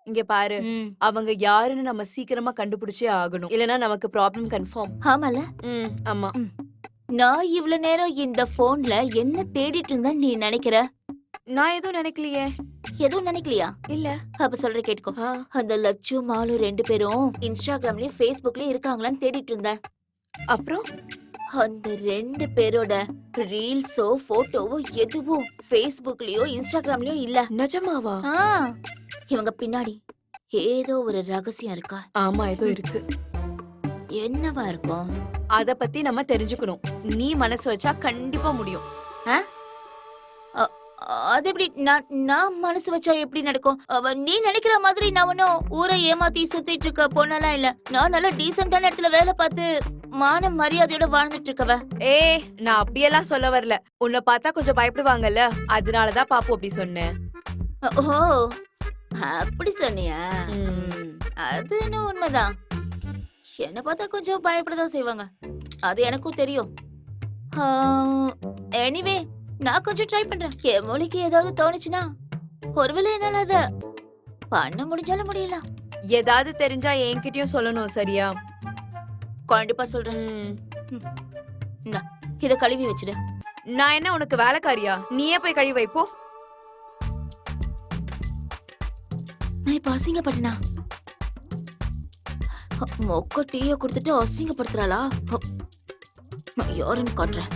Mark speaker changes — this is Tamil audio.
Speaker 1: இங்க பாரு,
Speaker 2: ம்.
Speaker 1: அவங்க யாருன்னு நம்ம சீக்கிரமா கண்டுபிடிச்சே ஆகணும். இல்லனா நமக்கு ப்ராப்ளம் கன்ஃபார்ம்.
Speaker 2: ஆமால.
Speaker 1: ஆமா.
Speaker 2: ம். நான் இவ்ளோ நேரம் இந்த போன்ல என்ன தேடிட்டு இருந்தேன்னு நீ நினைக்கிற?
Speaker 1: நான் எதுவும் நினைக்கலையே.
Speaker 2: எதுவும் நினைக்கலையா?
Speaker 1: இல்ல.
Speaker 2: அப்ப சொல்றேன் கேட்டுக்கோ.
Speaker 1: ஆ.
Speaker 2: அந்த லட்சு, மாலு 2 பேரும் இன்ஸ்டாகிராம்லயும், Facebookலயும் இருக்காங்களான்னு தேடிட்டு இருந்தேன்.
Speaker 1: அப்புறம்
Speaker 2: அந்த 2 பேரோட ரீல்ஸோ, போட்டோவோ எதுவும் Facebookலயோ, இன்ஸ்டாகிராம்லயோ இல்ல.
Speaker 1: நிஜமாவா?
Speaker 2: ஆ, இவங்க பின்னாடி ஏதோ ஒரு ரகசியம் இருக்கா?
Speaker 1: ஆமா, ஏதோ இருக்கு.
Speaker 2: என்னவா இருக்கும்?
Speaker 1: அத பத்தி நம்ம தெரிஞ்சுக்கணும். நீ மனசு வச்சா கண்டிப்பா முடியும்.
Speaker 2: ஆ? அ அது எப்படி? நான் மனசு வச்சா எப்படி நடக்கும்? நீ நினைக்கிற மாதிரி நான் ஒன்னும் ஊரை ஏமாத்தி சுத்திட்டு இருக்க பொண்ணெல்லாம் இல்ல. நான் நல்லா டீசென்டான இடத்துல வேலை பார்த்து மான மரியாதையோட வாழ்ந்துட்டு இருக்கவ.
Speaker 1: நான் அப்படியெல்லாம் சொல்ல வரல. உன்னை பார்த்தா கொஞ்சம் பயப்படுவாங்கல்ல, அதனாலதான் பாப்பு அப்படி சொன்னேன்.
Speaker 2: ஓ, அப்படி சொன்னியா?
Speaker 1: ம்.
Speaker 2: அது என்ன உண்மைதான். என்ன பார்த்தா கொஞ்சம் பயப்படதான் செய்வாங்க. அது எனக்கும் தெரியும். எனிவே, நான் கொஞ்சம் ட்ரை பண்றேன். என் மூளைக்கு ஏதாவது தோணுச்சுன்னா ஒருவேளை என்னால அத பண்ண முடிஞ்சாலும் முடியலாம்.
Speaker 1: ஏதாவது தெரிஞ்சா என்கிட்டயும் சொல்லணும், சரியா?
Speaker 2: கண்டிப்பா சொல்றேன்.
Speaker 1: ம்.
Speaker 2: இந்தா, இத கழுவி வச்சிடு.
Speaker 1: நான் என்ன உனக்கு வேலைக்காரியா? நீயே போய் கழுவி வை போ.
Speaker 2: நான் இப்ப அசிங்கப்பட்டனா? மொக்க டீய குடுத்துட்டு அசிங்கப்படுத்துறாளா? நான் யாருன்னு காட்டுறேன்.